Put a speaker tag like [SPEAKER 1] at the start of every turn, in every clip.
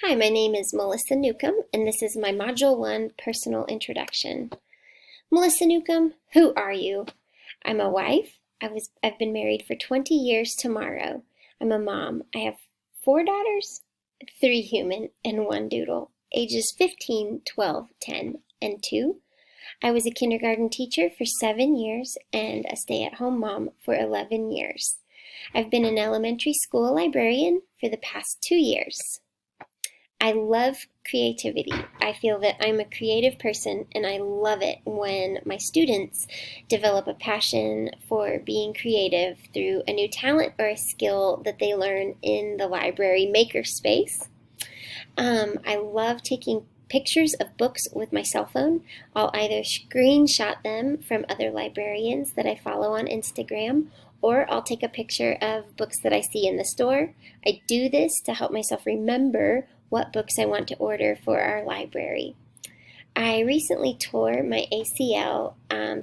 [SPEAKER 1] Hi, my name is Melissa Newcomb, and this is my Module 1 personal introduction. Melissa Newcomb, who are you? I'm a wife. I've been married for 20 years tomorrow. I'm a mom. I have 4 daughters, 3 human, and 1 doodle, ages 15, 12, 10, and 2. I was a kindergarten teacher for 7 years and a stay-at-home mom for 11 years. I've been an elementary school librarian for the past 2 years. I love creativity. I feel that I'm a creative person, and I love it when my students develop a passion for being creative through a new talent or a skill that they learn in the library makerspace. I love taking pictures of books with my cell phone. I'll either screenshot them from other librarians that I follow on Instagram, or I'll take a picture of books that I see in the store. I do this to help myself remember what books I want to order for our library. I recently tore my ACL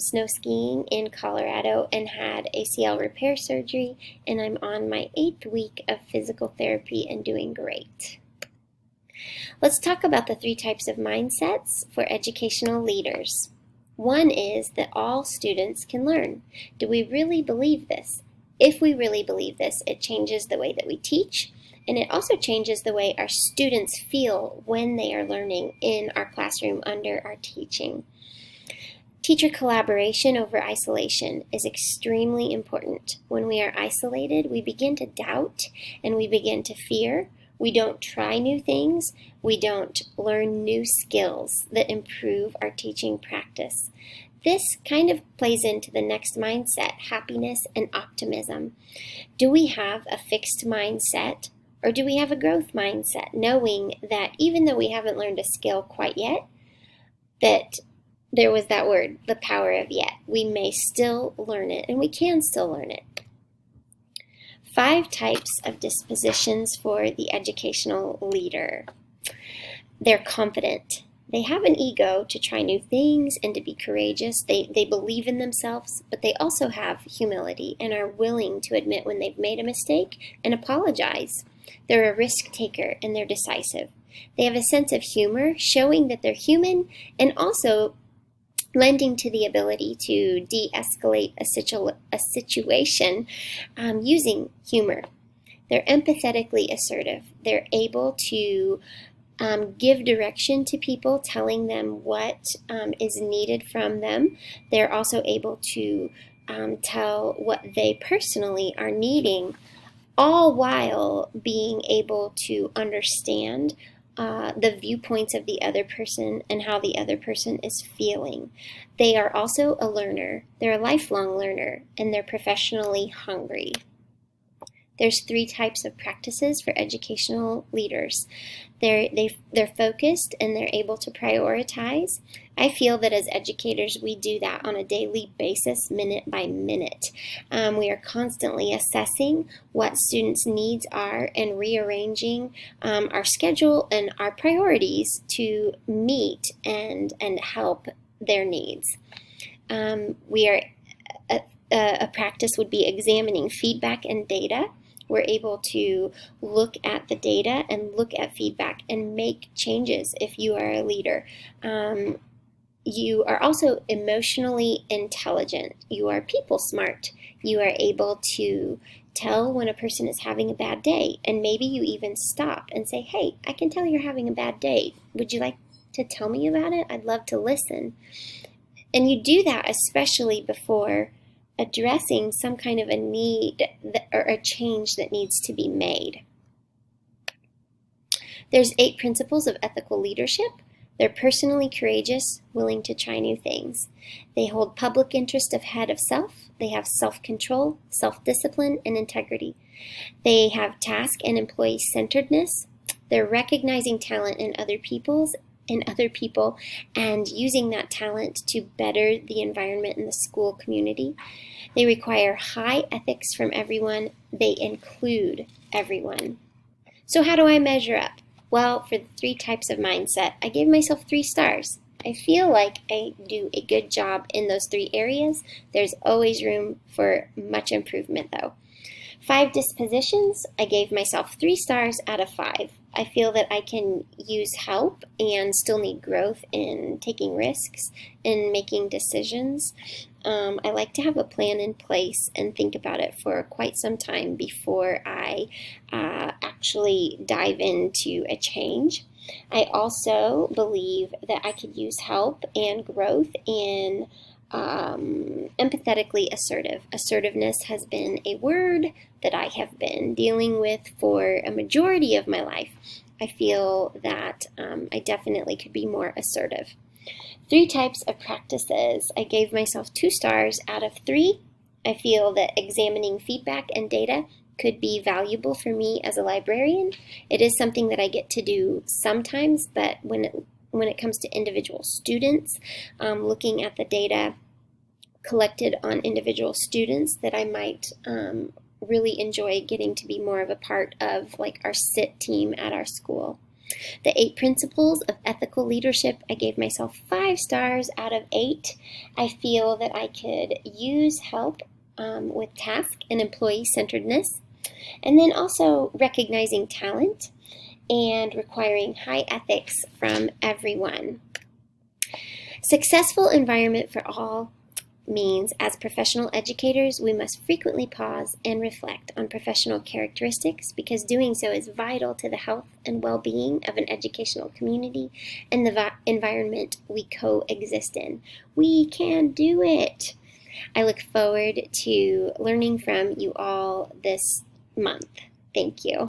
[SPEAKER 1] snow skiing in Colorado and had ACL repair surgery, and I'm on my 8th week of physical therapy and doing great. Let's talk about the 3 types of mindsets for educational leaders. One is that all students can learn. Do we really believe this? If we really believe this, it changes the way that we teach, and it also changes the way our students feel when they are learning in our classroom under our teaching. Teacher collaboration over isolation is extremely important. When we are isolated, we begin to doubt and we begin to fear. We don't try new things. We don't learn new skills that improve our teaching practice. This kind of plays into the next mindset, happiness and optimism. Do we have a fixed mindset, or do we have a growth mindset, knowing that even though we haven't learned a skill quite yet, that there was that word, the power of yet. We may still learn it, and we can still learn it. 5 types of dispositions for the educational leader. They're confident. They have an ego to try new things and to be courageous. They believe in themselves, but they also have humility and are willing to admit when they've made a mistake and apologize. They're a risk taker and they're decisive. They have a sense of humor, showing that they're human, and also lending to the ability to de-escalate a situation using humor. They're empathetically assertive. They're able to give direction to people, telling them what is needed from them. They're also able to tell what they personally are needing, all while being able to understand the viewpoints of the other person and how the other person is feeling. They are also a learner. They're a lifelong learner, and they're professionally hungry. There's 3 types of practices for educational leaders. They're focused and they're able to prioritize. I feel that as educators, we do that on a daily basis, minute by minute. We are constantly assessing what students' needs are and rearranging our schedule and our priorities to meet and help their needs. A practice would be examining feedback and data. We're able to look at the data and look at feedback and make changes if you are a leader. You are also emotionally intelligent. You are people smart. You are able to tell when a person is having a bad day, and maybe you even stop and say, hey, I can tell you're having a bad day. Would you like to tell me about it? I'd love to listen. And you do that especially before addressing some kind of a need or a change that needs to be made. There's 8 principles of ethical leadership. They're personally courageous, willing to try new things. They hold public interest ahead of self. They have self-control, self-discipline, and integrity. They have task and employee-centeredness. They're recognizing talent in other people and using that talent to better the environment in the school community. They require high ethics from everyone. They include everyone. So how do I measure up? Well, for the 3 types of mindset, I gave myself 3 stars. I feel like I do a good job in those 3 areas. There's always room for much improvement though. 5 dispositions, I gave myself 3 stars out of 5. I feel that I can use help and still need growth in taking risks and making decisions. I like to have a plan in place and think about it for quite some time before I actually dive into a change. I also believe that I could use help and growth in empathetically assertive. Assertiveness has been a word that I have been dealing with for a majority of my life. I feel that I definitely could be more assertive. 3 types of practices. I gave myself 2 stars out of 3. I feel that examining feedback and data could be valuable for me as a librarian. It is something that I get to do sometimes, but when it comes to individual students, looking at the data collected on individual students, that I might really enjoy getting to be more of a part of, like our SIT team at our school. The 8 principles of ethical leadership, I gave myself 5 stars out of 8. I feel that I could use help with task and employee centeredness, and then also recognizing talent and requiring high ethics from everyone. Successful environment for all means, as professional educators, we must frequently pause and reflect on professional characteristics, because doing so is vital to the health and well-being of an educational community and the environment we coexist in. We can do it! I look forward to learning from you all this month. Thank you.